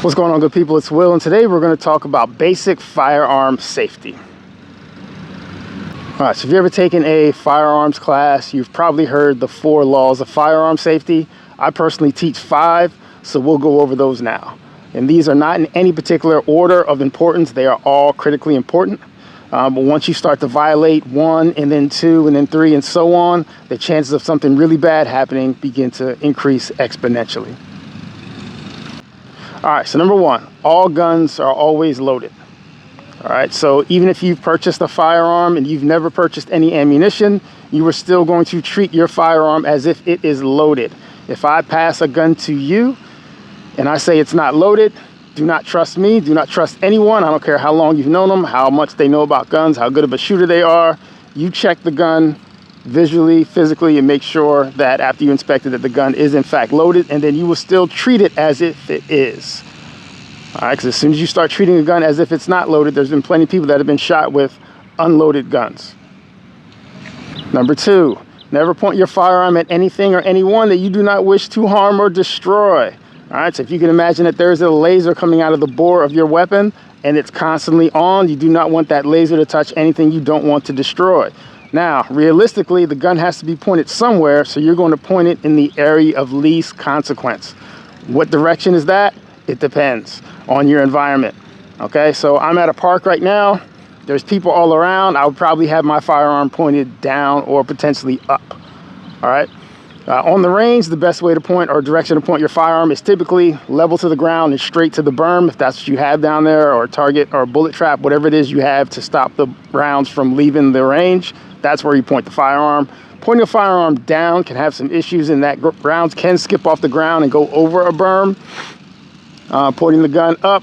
What's going on, good people? It's Will, and today we're going to talk about basic firearm safety. All right, so if you've ever taken a firearms class, you've probably heard the 4 laws of firearm safety. I personally teach 5, so we'll go over those now. And these are not in any particular order of importance. They are all critically important. But once you start to violate 1 and then 2 and then 3 and so on, the chances of something really bad happening begin to increase exponentially. All right, so number 1, all guns are always loaded. All right, so even if you've purchased a firearm and you've never purchased any ammunition, you are still going to treat your firearm as if it is loaded. If I pass a gun to you and I say it's not loaded, do not trust me, do not trust anyone. I don't care how long you've known them, how much they know about guns, how good of a shooter they are. You check the gun visually, physically, and make sure that after you inspect it that the gun is in fact loaded, and then you will still treat it as if it is. All right, because as soon as you start treating a gun as if it's not loaded, there's been plenty of people that have been shot with unloaded guns. Number 2, never point your firearm at anything or anyone that you do not wish to harm or destroy. All right, so if you can imagine that there's a laser coming out of the bore of your weapon and it's constantly on, you do not want that laser to touch anything you don't want to destroy. Now, realistically, the gun has to be pointed somewhere, so you're going to point it in the area of least consequence. What direction is that? It depends on your environment. Okay, so I'm at a park right now. There's people all around. I would probably have my firearm pointed down or potentially up. All right. On the range, the best way to point or direction to point your firearm is typically level to the ground and straight to the berm, if that's what you have down there, or target or bullet trap, whatever it is you have to stop the rounds from leaving the range. That's where you point the firearm. Pointing a firearm down can have some issues in that rounds can skip off the ground and go over a berm. Pointing the gun up,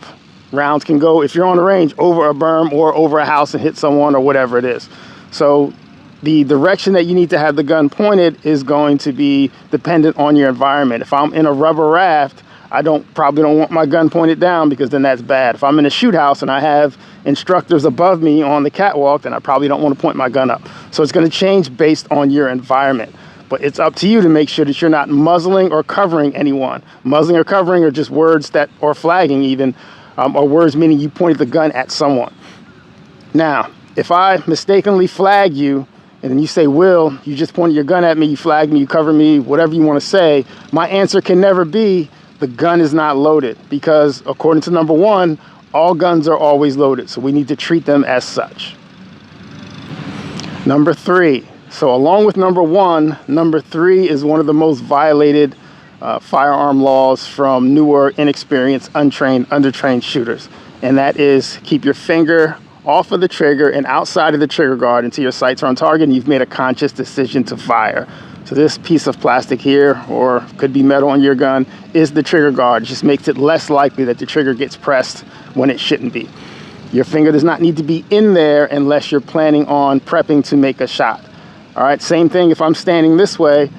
rounds can go, if you're on the range, over a berm or over a house and hit someone or whatever it is. So the direction that you need to have the gun pointed is going to be dependent on your environment. If I'm in a rubber raft, I probably don't want my gun pointed down, because then that's bad. If I'm in a shoot house and I have instructors above me on the catwalk, then I probably don't want to point my gun up. So it's going to change based on your environment. But it's up to you to make sure that you're not muzzling or covering anyone. Muzzling or covering are just words that, or flagging even, are words meaning you pointed the gun at someone. Now, if I mistakenly flag you, and then you say, Will, you just pointed your gun at me, you flagged me, you covered me, whatever you want to say, my answer can never be, the gun is not loaded. Because according to number 1, all guns are always loaded. So we need to treat them as such. Number 3. So along with number 1, number 3 is one of the most violated firearm laws from newer, inexperienced, untrained, undertrained shooters. And that is keep your finger off of the trigger and outside of the trigger guard until your sights are on target and you've made a conscious decision to fire. So this piece of plastic here, or could be metal on your gun, is the trigger guard. It just makes it less likely that the trigger gets pressed when it shouldn't be. Your finger does not need to be in there unless you're planning on prepping to make a shot. All right, same thing if I'm standing this way.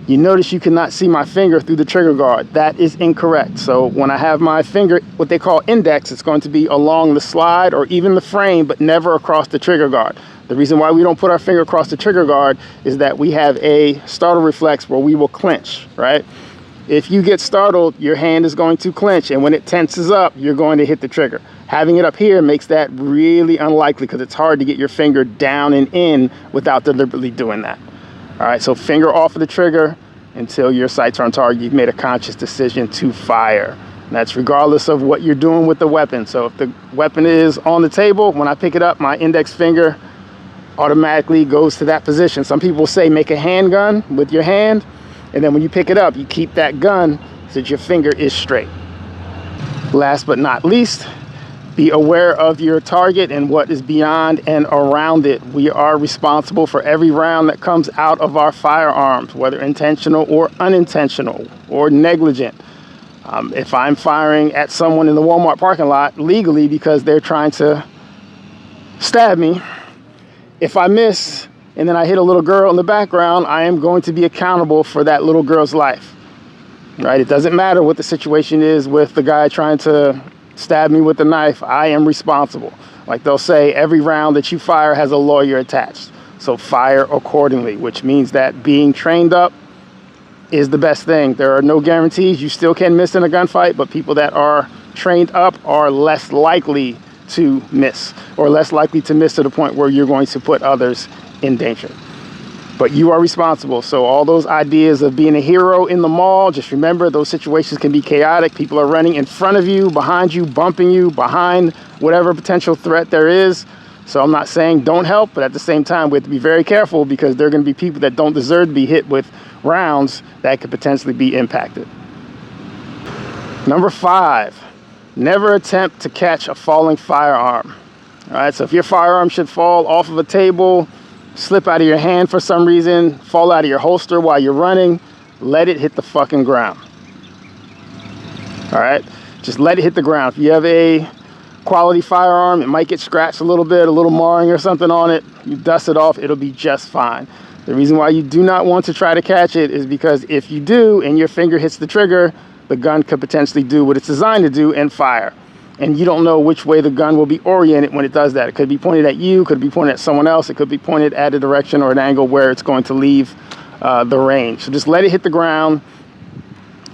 You notice you cannot see my finger through the trigger guard. That is incorrect. So when I have my finger, what they call index, it's going to be along the slide or even the frame, but never across the trigger guard. The reason why we don't put our finger across the trigger guard is that we have a startle reflex where we will clench, right? If you get startled, your hand is going to clench, and when it tenses up, you're going to hit the trigger. Having it up here makes that really unlikely, because it's hard to get your finger down and in without deliberately doing that. All right, so finger off of the trigger until your sights are on target. You've made a conscious decision to fire. And that's regardless of what you're doing with the weapon. So if the weapon is on the table, when I pick it up, my index finger automatically goes to that position. Some people say make a handgun with your hand, and then when you pick it up, you keep that gun so that your finger is straight. Last but not least, be aware of your target and what is beyond and around it. We are responsible for every round that comes out of our firearms, whether intentional or unintentional or negligent. If I'm firing at someone in the Walmart parking lot legally because they're trying to stab me, if I miss and then I hit a little girl in the background, I am going to be accountable for that little girl's life. Right? It doesn't matter what the situation is with the guy trying to stab me with a knife. I am responsible. Like they'll say, every round that you fire has a lawyer attached. So fire accordingly, which means that being trained up is the best thing. There are no guarantees. You still can miss in a gunfight, but people that are trained up are less likely to miss, or less likely to miss to the point where you're going to put others in danger. But you are responsible. So all those ideas of being a hero in the mall, just remember those situations can be chaotic. People are running in front of you, behind you, bumping you, behind whatever potential threat there is. So I'm not saying don't help, but at the same time, we have to be very careful, because there are going to be people that don't deserve to be hit with rounds that could potentially be impacted. Number 5, never attempt to catch a falling firearm. All right, so if your firearm should fall off of a table, slip out of your hand for some reason, fall out of your holster while you're running, let it hit the fucking ground. All right, just let it hit the ground. If you have a quality firearm, it might get scratched a little bit, a little marring or something on it. You dust it off, it'll be just fine. The reason why you do not want to try to catch it is because if you do and your finger hits the trigger, the gun could potentially do what it's designed to do and fire. And you don't know which way the gun will be oriented when it does that. It could be pointed at you, could be pointed at someone else, it could be pointed at a direction or an angle where it's going to leave the range. So just let it hit the ground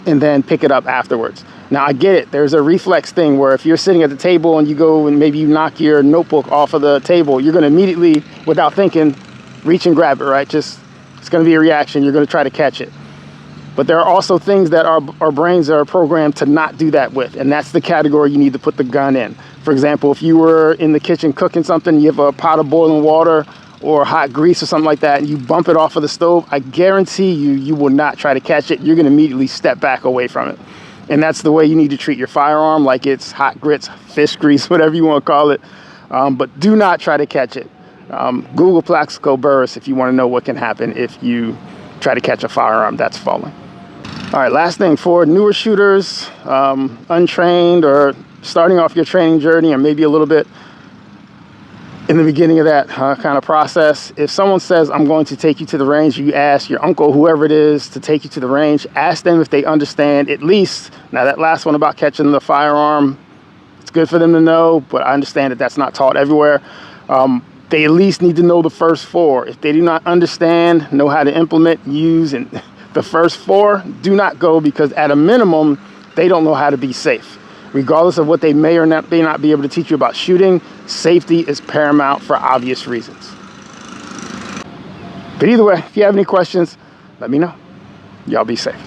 and then pick it up afterwards. Now I get it, there's a reflex thing where if you're sitting at the table and you go and maybe you knock your notebook off of the table, you're gonna immediately, without thinking, reach and grab it, right? Just, it's gonna be a reaction, you're gonna try to catch it. But there are also things that our brains are programmed to not do that with, and that's the category you need to put the gun in. For example, if you were in the kitchen cooking something, you have a pot of boiling water or hot grease or something like that, and you bump it off of the stove, I guarantee you will not try to catch it. You're gonna immediately step back away from it. And that's the way you need to treat your firearm, like it's hot grits, fish grease, whatever you want to call it. But do not try to catch it. Google Plaxico Burress if you want to know what can happen if you try to catch a firearm that's falling. All right, last thing, for newer shooters, untrained or starting off your training journey, or maybe a little bit in the beginning of that kind of process, if someone says, I'm going to take you to the range, you ask your uncle, whoever it is, to take you to the range, ask them if they understand at least, now that last one about catching the firearm, it's good for them to know, but I understand that that's not taught everywhere. They at least need to know the first 4. If they do not understand, know how to implement, use, and the first 4, do not go, because at a minimum, they don't know how to be safe. Regardless of what they may or may not be able to teach you about shooting, safety is paramount for obvious reasons. But either way, if you have any questions, let me know. Y'all be safe.